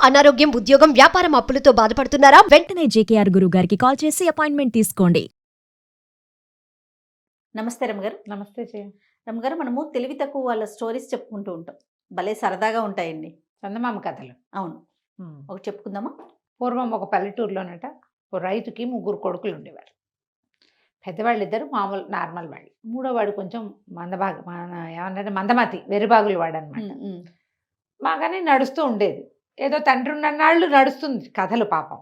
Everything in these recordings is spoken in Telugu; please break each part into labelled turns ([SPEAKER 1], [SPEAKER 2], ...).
[SPEAKER 1] అనారోగ్యం, ఉద్యోగం, వ్యాపారం అప్పులతో బాధపడుతున్నారా?
[SPEAKER 2] వెంటనే జేకేఆర్ గురువు గారికి కాల్ చేసి అపాయింట్మెంట్ తీసుకోండి.
[SPEAKER 3] నమస్తే రమ్మగారు.
[SPEAKER 4] నమస్తే
[SPEAKER 3] రమ్మగారు, మనము తెలివి తక్కువ వాళ్ళ స్టోరీస్ చెప్పుకుంటూ ఉంటాం. భలే సరదాగా ఉంటాయండి.
[SPEAKER 4] చందమామ కథలు.
[SPEAKER 3] అవును, ఒకటి చెప్పుకుందామా?
[SPEAKER 4] పూర్వం ఒక పల్లెటూరులోనట ఓ రైతుకి 3 కొడుకులు ఉండేవారు. పెద్దవాళ్ళు ఇద్దరు మామూలు నార్మల్ వాళ్ళు, మూడో వాడు కొంచెం ఏమన్నా మందమతి, వెర్రిబాగులు వాడు అనమాట. బాగానే నడుస్తూ ఉండేది. ఏదో తండ్రి ఉన్నన్నాళ్ళు నడుస్తుంది కథలు. పాపం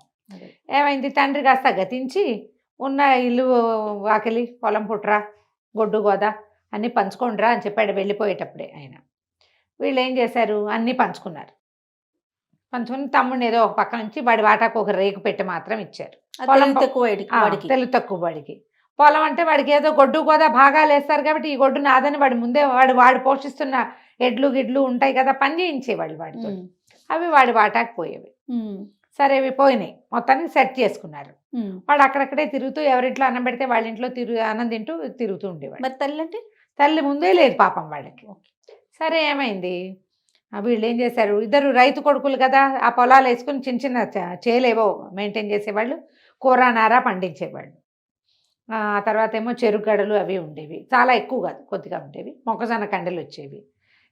[SPEAKER 4] ఏమైంది, తండ్రి కాస్త గతించి ఉన్న ఇల్లు, వాకిలి, పొలం పుట్రా, గొడ్డు గోద అన్నీ పంచుకోండిరా అని చెప్పాడు వెళ్ళిపోయేటప్పుడే ఆయన. వీళ్ళు ఏం చేశారు, అన్నీ పంచుకున్నారు. పంచుకుని తమ్ముడిని ఏదో ఒక పక్క నుంచి వాడి వాటాకు ఒక రేకు పెట్టి మాత్రం ఇచ్చారు. తెలుగు తక్కువ వాడికి. పొలం అంటే వాడికి ఏదో గొడ్డు గోద భాగాలు వేస్తారు కాబట్టి ఈ గొడ్డు నాదని వాడి ముందే వాడు పోషిస్తున్న ఎడ్లు గిడ్లు ఉంటాయి కదా, పని చేయించేవాళ్ళు వాడితో. అవి వాడి వాటాకు పోయేవి. సరే అవి పోయినాయి, మొత్తానికి సెట్ చేసుకున్నారు. వాడు అక్కడక్కడే తిరుగుతూ ఎవరింట్లో అన్నం పెడితే వాళ్ళ ఇంట్లో అన్నం తింటూ తిరుగుతూ ఉండేవాడు.
[SPEAKER 3] మరి తల్లి అంటే
[SPEAKER 4] తల్లి ముందే లేదు పాపం వాళ్ళకి. సరే ఏమైంది, వీళ్ళు ఏం చేశారు, ఇద్దరు రైతు కొడుకులు కదా, ఆ పొలాలు వేసుకుని చిన్న చిన్న చేలేవో మెయింటైన్ చేసేవాళ్ళు, కూర నారా పండించేవాళ్ళు. ఆ తర్వాత ఏమో చెరుకు గడలు అవి ఉండేవి, చాలా ఎక్కువ కాదు కొద్దిగా ఉండేవి. మొక్కజొన్న కండలు వచ్చేవి.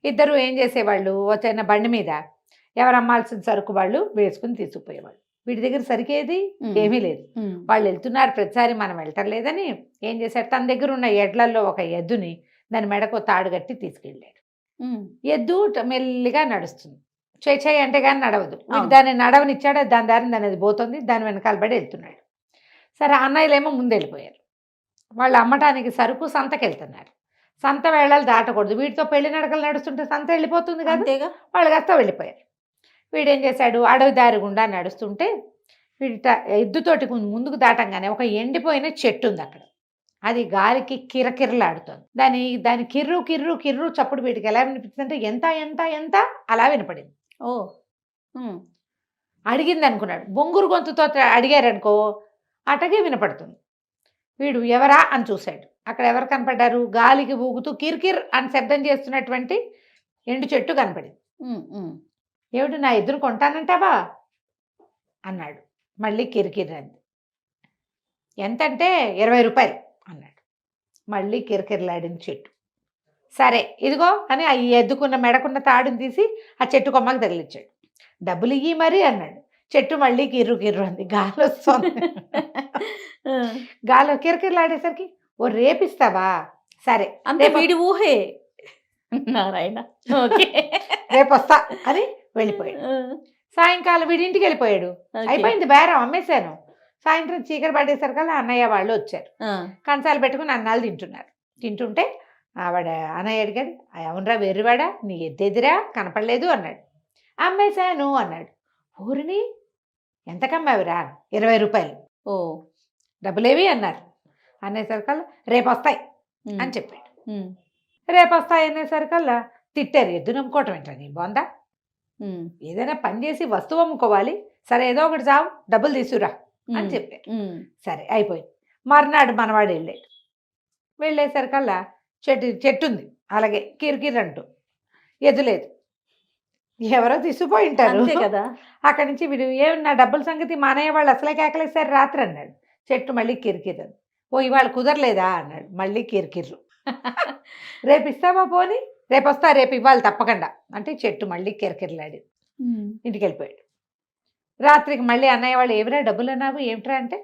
[SPEAKER 4] ఇద్దరు ఏం చేసేవాళ్ళు, వచ్చిన బండి మీద ఎవరు అమ్మాల్సిన సరుకు వాళ్ళు వేసుకుని తీసుకుపోయేవాళ్ళు. వీటి దగ్గర సరికేది ఏమీ లేదు. వాళ్ళు వెళ్తున్నారు ప్రతిసారి, మనం వెళ్ళటం లేదని ఏం చేశారు, తన దగ్గర ఉన్న ఎడ్లల్లో ఒక ఎద్దుని దాని మెడకు తాడు కట్టి తీసుకెళ్ళాడు. ఎద్దు మెల్లిగా నడుస్తుంది, చేయి అంటే కానీ నడవదు. దాన్ని నడవనిచ్చాడు, దాని దారిని దాని అది పోతుంది, దాని వెనకాల పడి వెళ్తున్నాడు. సరే అన్నయ్యలేమో ముందు వెళ్ళిపోయారు. వాళ్ళు అమ్మటానికి సరుకు సంతకి వెళ్తున్నారు. సంత వేళలు దాటకూడదు, వీటితో పెళ్లి నడకలు నడుస్తుంటే సంత వెళ్ళిపోతుంది కదా, వాళ్ళు కాస్త వెళ్ళిపోయారు. వీడేం చేశాడు, అడవి దారి గుండా నడుస్తుంటే వీడి ఎద్దుతోటి ముందుకు దాటంగానే ఒక ఎండిపోయిన చెట్టు ఉంది అక్కడ. అది గాలికి కిరకిరలాడుతుంది. దాని కిర్రు కిర్రు కిర్రు చప్పుడు వీటికి ఎలా వినిపిస్తుందంటే ఎంత ఎంత ఎంత అలా వినపడింది. అడిగింది అనుకున్నాడు, బొంగురు గొంతుతో అడిగారనుకో అటగే వినపడుతుంది. వీడు ఎవరా అని చూశాడు. అక్కడ ఎవరు కనపడ్డారు, గాలికి ఊగుతూ కిర్కిర్ అని శబ్దం చేస్తున్నటువంటి ఎండు చెట్టు కనపడింది. ఏమిటి, నా ఎదురు కొంటానంటావా అన్నాడు. మళ్ళీ కిరికిర్ అంది. ఎంతంటే 20 రూపాయలు అన్నాడు. మళ్ళీ కిరకిరలాడింది చెట్టు. సరే ఇదిగో అని ఆ ఎద్దుకున్న మెడకున్న తాడుని తీసి ఆ చెట్టు కొమ్మకి తగిలించాడు. డబ్బులు ఇయ్యి మరి అన్నాడు. చెట్టు మళ్ళీ కిర్రు కిర్రు అంది, గాలి వస్తుంది. గాలి కిరకిరలాడేసరికి ఓ రేపిస్తావా, సరే
[SPEAKER 3] అంటే వీడి ఊహే నారాయణ,
[SPEAKER 4] రేపు వస్తా అని వెళ్ళిపోయాడు. సాయంకాలం వీడింటికి వెళ్ళిపోయాడు. అయిపోయింది బేరం, అమ్మేశాను. సాయంత్రం చీకటి పడేసరికల్లా అన్నయ్య వాళ్ళు వచ్చారు. కంచాలు పెట్టుకుని అన్నాలు తింటున్నారు. తింటుంటే ఆవిడ అన్నయ్య అడిగాడు, అవునరా వెర్రివాడా, నీ ఎద్దెదిరా కనపడలేదు అన్నాడు. అమ్మేశాను అన్నాడు. ఊరిని ఎంతకమ్మావిరా? 20 రూపాయలు. ఓ డబ్బులేవి అన్నారు. అనేసరికల్లా రేపు వస్తాయి అని చెప్పాడు. రేపు వస్తాయి అనేసరికల్లా తిట్టారు. ఎద్దు నమ్ముకోవటం ఏంటో నీ బొందా, ఏదైనా పని చేసి వస్తువు అమ్ముకోవాలి, సరే ఏదో ఒకటి చావు, డబ్బులు తీసుకురా అని చెప్పారు. సరే అయిపోయింది. మర్నాడు మనవాడు వెళ్ళాడు. వెళ్ళేసరికల్లా చెట్టు ఉంది అలాగే కిరికిరి అంటూ, ఎద్దు లేదు. ఎవరో తీసుకుపోయి ఉంటారు
[SPEAKER 3] కదా.
[SPEAKER 4] అక్కడి నుంచి వీడు నా డబ్బుల సంగతి మా అన్నయ్య వాళ్ళు అసలే కేకలేసారు రాత్రి అన్నాడు. చెట్టు మళ్ళీ కిరికిరు. ఓ ఇవాళ కుదరలేదా అన్నాడు. మళ్ళీ కిరికిర్రు. రేపు ఇస్తావా పోని, రేపు వస్తా, రేపు ఇవ్వాలి తప్పకుండా అంటే చెట్టు మళ్ళీ కిరకిరలాడి ఇంటికి వెళ్ళిపోయాడు. రాత్రికి మళ్ళీ అన్నయ్య వాళ్ళు ఏమిరా డబ్బులు అన్నావు ఏమిట్రా అంటే,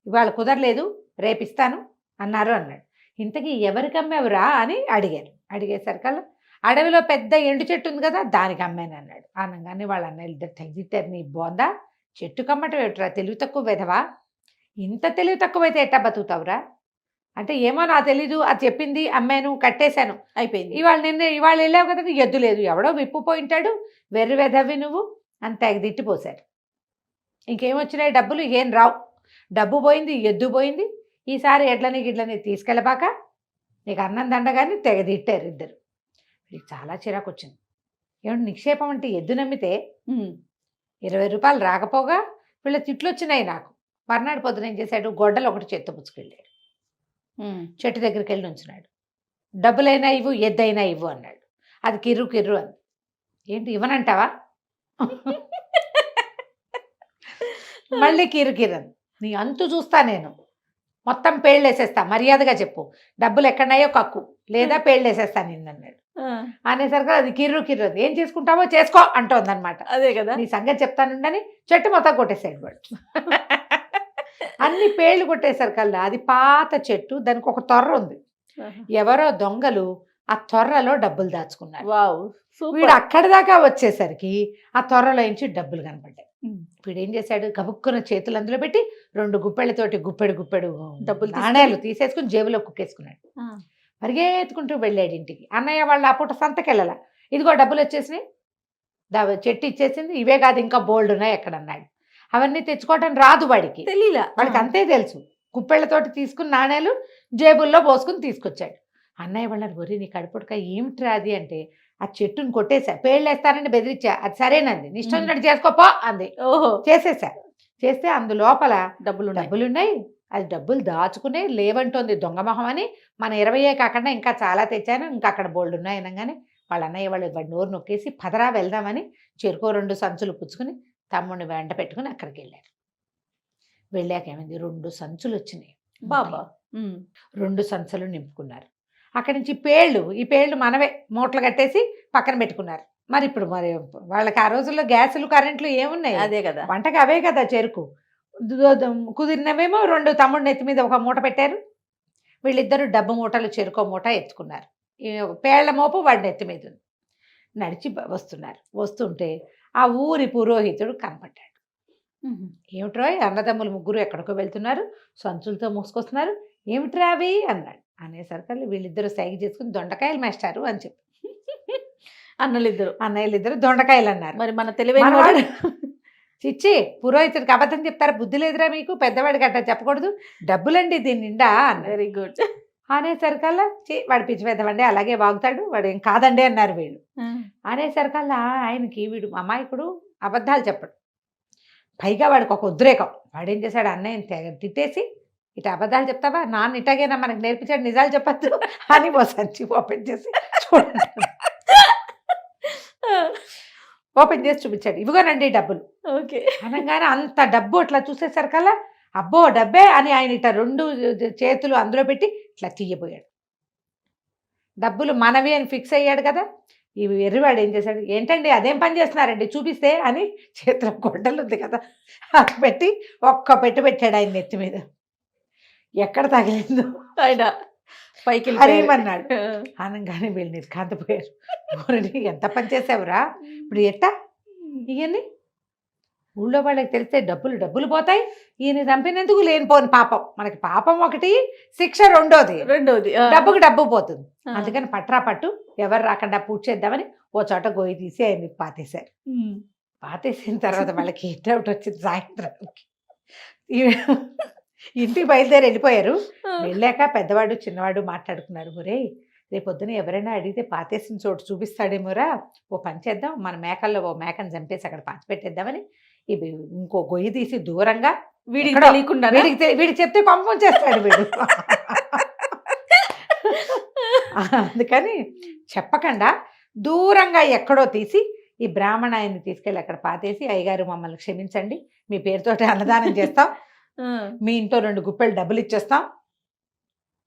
[SPEAKER 4] ఇవాళ కుదరలేదు రేపు ఇస్తాను అన్నారు అన్నాడు. ఇంతకీ ఎవరికి అమ్మేవరా అని అడిగారు. అడిగేసరికల్లా అడవిలో పెద్ద ఎండు చెట్టు ఉంది కదా దానికి అమ్మాను అన్నాడు. అనగానే వాళ్ళ అన్నయ్యలు ఇద్దరు తగ్గితారు, నీ బోందా చెట్టు కమ్మటం ఏమిట్రా, తెలివి తక్కువ వెధవా, ఇంత తెలివి తక్కువైతే ఎట్టా బతుకుతావురా అంటే, ఏమో నా తెలీదు, అది చెప్పింది అమ్మాను కట్టేశాను అయిపోయింది. ఇవాళ వెళ్ళావు కదా, నీకు ఎద్దు లేదు, ఎవడో విప్పుపోయింటాడు, వెర్రి వెధవి నువ్వు అని తెగ తిట్టిపోశారు. ఇంకేమొచ్చినాయి డబ్బులు, ఏం రావు, డబ్బు పోయింది, ఎద్దు పోయింది, ఈసారి గిడ్లని తీసుకెళ్ళబాక నీకు అన్నం దండగాని తెగ తిట్టారు ఇద్దరు. వీడికి చాలా చిరాకు వచ్చింది. ఏమంటే నిక్షేపం అంటే ఎద్దు నమ్మితే 20 రూపాయలు రాకపోగా వీళ్ళ తిట్లు వచ్చినాయి నాకు. మర్నాడు పొద్దున ఏం చేశాడు, గొడ్డలు ఒకటి చేత్తో పుచ్చుకెళ్ళాడు. చెట్టు దగ్గరికి వెళ్ళి ఉంచున్నాడు. డబ్బులైనా ఇవ్వు, ఎద్దైనా ఇవ్వు అన్నాడు. అది కిర్రు కిర్రు అంది. ఏంటి ఇవ్వనంటావా మళ్ళీ కిరికిరన్ నీ అంతు చూస్తా నేను, మొత్తం పేళ్ళు వేసేస్తా, మర్యాదగా చెప్పు, డబ్బులు ఎక్కడన్నాయో కక్కు, లేదా పేళ్ళు వేసేస్తా నిన్ను అన్నాడు. అనేసరికి అది కిర్రు కిర్రు, ఏం చేసుకుంటావో చేసుకో అంటోంది అనమాట.
[SPEAKER 3] అదే కదా.
[SPEAKER 4] నీ సంగతి చెప్తానుండని చెట్టు మొత్తం కొట్టేసాడు వాడు. అన్ని పేళ్ళు కొట్టేసరికల్లా అది పాత చెట్టు, దానికి ఒక తొర్ర ఉంది. ఎవరో దొంగలు ఆ తొర్రలో డబ్బులు దాచుకున్నారు.
[SPEAKER 3] వావ్,
[SPEAKER 4] వీడు అక్కడి దాకా వచ్చేసరికి ఆ తొర్రలో నుంచి డబ్బులు కనపడ్డాయి. వీడు ఏం చేశాడు, గబుక్కున్న చేతులు అందులో పెట్టి 2 గుప్పెళ్ళతోటి గుప్పెడు
[SPEAKER 3] డబ్బులు
[SPEAKER 4] నాణేలు తీసేసుకుని జేబులో కుక్కేసుకున్నాడు. పరిగెత్తుకుంటూ వెళ్ళాడు ఇంటికి. అన్నయ్య వాళ్ళు ఆ పూట సంతకెళ్ళాల, ఇదిగో డబ్బులు వచ్చేసినాయి, చెట్టు ఇచ్చేసింది, ఇవే కాదు ఇంకా బోల్డ్ ఉన్నాయి ఎక్కడన్నాడు. అవన్నీ తెచ్చుకోవటం రాదు వాడికి,
[SPEAKER 3] తెలీలా
[SPEAKER 4] వాడికి అంతే తెలుసు. గుప్పెళ్ళతోటి తీసుకుని నాణేలు జేబుల్లో పోసుకుని తీసుకొచ్చాడు. అన్నయ్య వాళ్ళని వరి నీ కడుపుడుక ఏమిట్రా అది అంటే, ఆ చెట్టుని కొట్టేశా, పేళ్ళు వేస్తారని బెదిరించా, అది సరేనంది, నీ ఇష్టం ఉన్నట్టు చేసుకోపో అంది.
[SPEAKER 3] ఓహో,
[SPEAKER 4] చేసేసా. చేస్తే అందులోపల
[SPEAKER 3] డబ్బులున్నాయి.
[SPEAKER 4] డబ్బులున్నాయి, అది డబ్బులు దాచుకునే లేవంటోంది దొంగ మొహం అని. మన 20 కాకుండా ఇంకా చాలా తెచ్చాను, ఇంకా అక్కడ బోల్డ్ ఉన్నాయి అనగానే వాళ్ళ అన్నయ్య వాళ్ళు వాడి నోరు నొక్కేసి పదరా వెళ్దామని చెరుకో 2 సంచులు పుచ్చుకుని తమ్ముడిని వెంట పెట్టుకుని అక్కడికి వెళ్ళారు. వెళ్ళాక ఏమైంది, 2 సంచులు వచ్చినాయి.
[SPEAKER 3] బాబా
[SPEAKER 4] 2 సంచులు నింపుకున్నారు. అక్కడి నుంచి పేళ్ళు, ఈ పేళ్ళు మనవే మూటలు కట్టేసి పక్కన పెట్టుకున్నారు. మరి ఇప్పుడు మరి వాళ్ళకి ఆ రోజుల్లో గ్యాసులు కరెంట్లు ఏమున్నాయి,
[SPEAKER 3] అదే కదా.
[SPEAKER 4] వంటకి అవే కదా చెరుకు. కుదిరినవేమో 2 తమ్ముడు నెత్తి మీద ఒక మూట పెట్టారు. వీళ్ళిద్దరూ డబ్బు మూటలు చెరుకో మూట ఎత్తుకున్నారు. పేళ్ల మోపు వాడి నెత్తి మీద ఉంది. నడిచి వస్తున్నారు. వస్తుంటే ఆ ఊరి పురోహితుడు కనపడ్డాడు. ఏమిట్రా అన్నదమ్ములు ముగ్గురు ఎక్కడికో వెళ్తున్నారు, సంచులతో మూసుకొస్తున్నారు, ఏమిట్రా అవి అన్నాడు. అనేసరికి వీళ్ళిద్దరూ సైగ చేసుకుని దొండకాయలు మేస్తారు అని చెప్పి అన్నయ్యలిద్దరు దొండకాయలు అన్నారు.
[SPEAKER 3] మరి మన తెలివైన
[SPEAKER 4] చిచ్చి, పురోహితుడికి అబద్ధం చెప్తారా, బుద్ధి లేదురా మీకు, పెద్దవాడికి అట్లా చెప్పకూడదు, డబ్బులండి దీని నిండా అన్నారు.
[SPEAKER 3] వెరీ గుడ్
[SPEAKER 4] అనేసరికల్లా వాడు పిచ్చి పెద్దవండి అలాగే వాగుతాడు, వాడు ఏం కాదండి అన్నారు వీళ్ళు. అనేసరికల్లా ఆయనకి వీడు అమాయకుడు అబద్ధాలు చెప్పడు, పైగా వాడికి ఒక ఉద్రేకం. వాడు ఏం చేశాడు, అన్నయ్యని తిట్టేసి, ఇటు అబద్ధాలు చెప్తావా, నాన్న ఇటాగైనా మనకు నేర్పించాడు, నిజాలు చెప్పద్దు అని ఓ సంచి ఓపెన్ చేసి చూడండి, ఓపెన్ చేసి చూపించాడు, ఇవిగోనండి డబ్బులు.
[SPEAKER 3] ఓకే
[SPEAKER 4] అనగానే అంత డబ్బు అట్లా చూసేసరికల్లా అబ్బో డబ్బే అని ఆయన ఇట్లా 2 చేతులు అందులో పెట్టి ఇట్లా తీయబోయాడు. డబ్బులు మనవి అని ఫిక్స్ అయ్యాడు కదా. ఈ ఎర్రివాడు ఏం చేశాడు, ఏంటండి అదేం పని చేస్తున్నారండి చూపిస్తే అని చేతిలో గొడ్డలు ఉంది కదా అది పెట్టి ఒక్క పెట్టాడు ఆయన నెత్తి మీద. ఎక్కడ తగిలిందో
[SPEAKER 3] ఆయన పైకి
[SPEAKER 4] హరిమన్నాడు. అనగానే వీళ్ళు నిర్కాంతపోయారు. ఎంత పని చేసావురా, ఇప్పుడు ఎట్టా ఇవన్నీ ఊళ్ళో వాళ్ళకి తెలిస్తే డబ్బులు పోతాయి, ఈయన చంపినందుకు లేనిపోని పాపం, మనకి పాపం ఒకటి, శిక్ష రెండోది డబ్బుకి డబ్బు పోతుంది. అందుకని పట్రా పట్టు ఎవరు రాకుండా పూజ చేద్దామని ఓ చోట గొయ్యి తీసి ఆయన్ని పాతేశారు. పాతేసిన తర్వాత వాళ్ళకి డౌట్ వచ్చింది. సాయంత్రానికి ఇంటికి బయలుదేరి వెళ్ళిపోయారు. వెళ్ళాక పెద్దవాడు చిన్నవాడు మాట్లాడుకున్నారు, ఒరే రేపొద్దున ఎవరైనా అడిగితే పాతేసిన చోటు చూపిస్తాడేమోరా, ఓ పని చేద్దాం, మన మేకల్లో ఓ మేకను చంపేసి అక్కడ పాతి పెట్టేద్దామని ఇవి ఇంకో గొయ్యి తీసి దూరంగా, వీడికి చెప్తే పంపం చేస్తాడు వీడు. అందుకని చెప్పకుండా దూరంగా ఎక్కడో తీసి ఈ బ్రాహ్మణాయన్ని తీసుకెళ్ళి అక్కడ పాతేసి, అయ్యగారు మమ్మల్ని క్షమించండి, మీ పేరుతోటి అన్నదానం చేస్తాం, మీ ఇంట్లో 2 గుప్పెలు డబ్బులు ఇచ్చేస్తాం,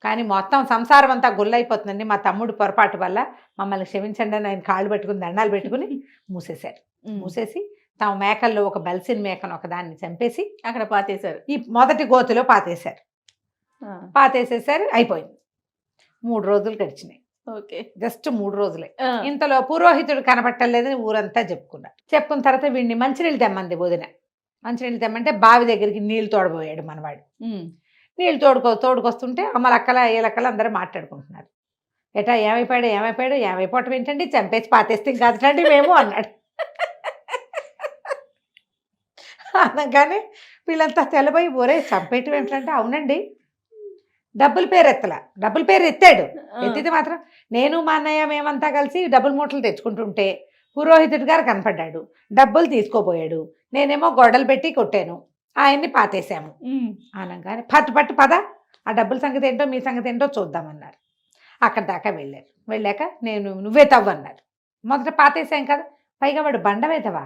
[SPEAKER 4] కానీ మొత్తం సంసారం అంతా గుల్లైపోతుందండి, మా తమ్ముడు పొరపాటు వల్ల మమ్మల్ని క్షమించండి అని ఆయన కాళ్ళు పెట్టుకుని దండాలు పెట్టుకుని మూసేశారు. మూసేసి తమ మేకల్లో ఒక బలిసిన మేకను ఒకదాన్ని చంపేసి
[SPEAKER 3] అక్కడ పాతేశారు.
[SPEAKER 4] ఈ మొదటి గోతులో పాతేశారు. పాతేసేసారు, అయిపోయింది. 3 రోజులు గడిచినాయి.
[SPEAKER 3] ఓకే,
[SPEAKER 4] జస్ట్ 3 రోజులే. ఇంతలో పురోహితుడు కనపట్టలేదని ఊరంతా చెప్పుకున్నారు. చెప్పుకున్న తర్వాత వీడిని మంచినీళ్ళు తెమ్మంది వదిన. మంచినీళ్ళు తెమ్మంటే బావి దగ్గరికి నీళ్ళు తోడబోయాడు మనవాడు. నీళ్ళు తోడుకొస్తుంటే అమ్మలక్కల ఏలక్కలు అందరూ మాట్లాడుకుంటున్నారు. ఎటా ఏమైపోవటం ఏంటండి, చంపేసి పాతేస్తే కాదండి మేము అన్నాడు. అనగానే వీళ్ళంతా తెలబోయి, ఒరే చంపేయటం ఏంటంటే, అవునండి డబ్బుల పేరు ఎత్తాడు. ఎత్తితే మాత్రం నేను మా అన్నయ్య మేమంతా కలిసి డబ్బుల మూటలు తెచ్చుకుంటుంటే పురోహితుడి గారు కనపడ్డాడు, డబ్బులు తీసుకోపోయాడు, నేనేమో గొడ్డలు పెట్టి కొట్టాను, ఆయన్ని పాతేశాము అనగానే పట్టు పద, ఆ డబ్బుల సంగతి ఏంటో మీ సంగతి ఏంటో చూద్దామన్నారు. అక్కడ దాకా వెళ్ళారు. వెళ్ళాక నువ్వే తవ్వన్నారు. మొదట పాతేశాం కదా, పైగా వాడు బండ వేదవా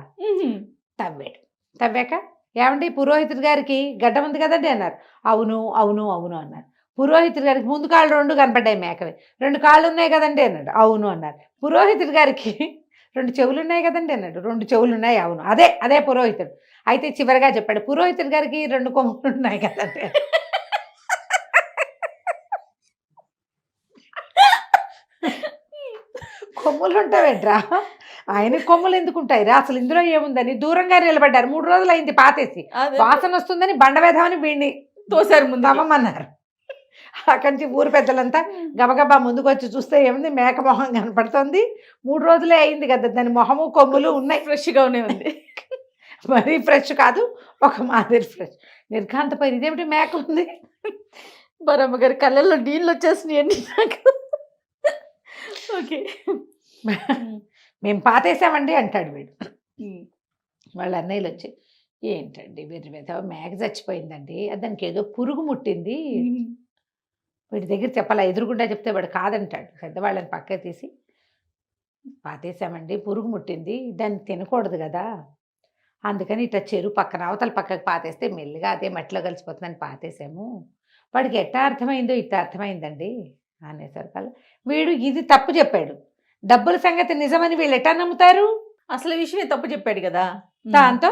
[SPEAKER 4] తవ్వాడు. తవ్వాక ఏమండి పురోహితుడి గారికి గడ్డం ఉంది కదండి అన్నారు. అవును అవును అవును అన్నారు. పురోహితుడి గారికి ముందు కాళ్ళు 2 కనపడ్డాయి మేకవి. 2 కాళ్ళు ఉన్నాయి కదండి అన్నాడు. అవును అన్నారు. పురోహితుడి గారికి 2 చెవులు ఉన్నాయి కదండి అన్నాడు. 2 చెవులు ఉన్నాయి. అవును. అదే అదే పురోహితుడు. అయితే చివరిగా చెప్పాడు పురోహితుడి గారికి 2 కొమ్ములు ఉన్నాయి కదండి. కొమ్ములు ఉంటావేంట్రా, ఆయనకి కొమ్ములు ఎందుకు ఉంటాయిరా, అసలు ఇందులో ఏముందని దూరంగా నిలబడ్డారు. 3 రోజులు అయింది పాతేసి. వాసన వస్తుందని బండవేధమని వీడిని
[SPEAKER 3] తోసారు ముందు
[SPEAKER 4] తవ్వమన్నారు. అక్కడి నుంచి ఊరు పెద్దలంతా గబగబా ముందుకు వచ్చి చూస్తే ఏముంది, మేక మొహం కనపడుతుంది. 3 రోజులే అయింది కదా, దాని మొహము కొమ్ములు ఉన్నాయి.
[SPEAKER 3] ఫ్రెష్ గానే ఉంది.
[SPEAKER 4] మరీ ఫ్రెష్ కాదు, ఒక మాదిరి ఫ్రెష్. నిర్ఘాంతపోయింది, ఇదేమిటి మేక ఉంది.
[SPEAKER 3] బరమ్మ గారి కళ్ళల్లో నీళ్ళు వచ్చేసినాయండి నాకు. ఓకే.
[SPEAKER 4] మేము పాతేసామండి అంటాడు వీడు. వాళ్ళ అన్నయ్యలు వచ్చి ఏంటండి వీరి మీద మేక చచ్చిపోయిందండి, దానికి ఏదో పురుగు ముట్టింది. వీడి దగ్గర చెప్పాలా, ఎదురుగుండా చెప్తే వాడు కాదంటాడు. పెద్దవాళ్ళని పక్క తీసి పాతేసామండి, పురుగు ముట్టింది, దాన్ని తినకూడదు కదా, అందుకని ఇట్లా చెరువు పక్కన అవతల పక్కకు పాతేస్తే మెల్లిగా అదే మట్టిలో కలిసిపోతుందని పాతేసాము. వాడికి ఎట్టా అర్థమైందో ఇట్లా అర్థమైందండి అనేసరికల్లా వీడు ఇది తప్పు చెప్పాడు. డబ్బుల సంగతి నిజమని వీళ్ళు ఎట్టా నమ్ముతారు?
[SPEAKER 3] అసలు ఈ విషయమే తప్పు చెప్పాడు కదా.
[SPEAKER 4] దాంతో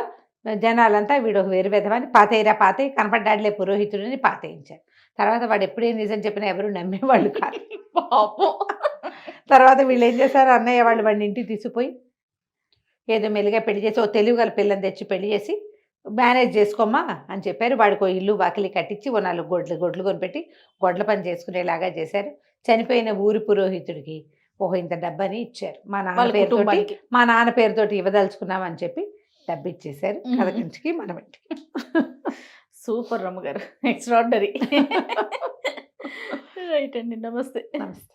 [SPEAKER 4] జనాలంతా వీడు ఒక వేరు విధమని పాతేయరా పాతే కనపడ్డాడులే పురోహితుడిని పాతేయించారు. తర్వాత వాడు ఎప్పుడేం నిజం చెప్పినా ఎవరు నమ్మేవాళ్ళు కాదు.
[SPEAKER 3] పాపం.
[SPEAKER 4] తర్వాత వీళ్ళు ఏం చేశారు, అన్నయ్య వాళ్ళు వాడిని ఇంటికి తీసుకుపోయి ఏదో మెల్లిగా పెళ్లి చేసి ఓ తెలివి గల పిల్లని తెచ్చి పెళ్లి చేసి మేనేజ్ చేసుకోమ్మా అని చెప్పారు. వాడికి ఓ ఇల్లు వాకిలి కట్టించి ఓ 4 గొడ్లు కొనిపెట్టి గొడ్ల పని చేసుకునేలాగా చేశారు. చనిపోయిన ఊరి పురోహితుడికి ఓహో ఇంత డబ్బని ఇచ్చారు. మా నాన్న పేరుతోటి ఇవ్వదలుచుకున్నామని చెప్పి డబ్బు ఇచ్చేశారు. కథ కంచికి మనం ఇంటికి.
[SPEAKER 3] సూపర్ రమ్మ గారు, ఎక్స్ట్రాడినరీ. రైట్ అండి, నమస్తే.
[SPEAKER 4] నమస్తే.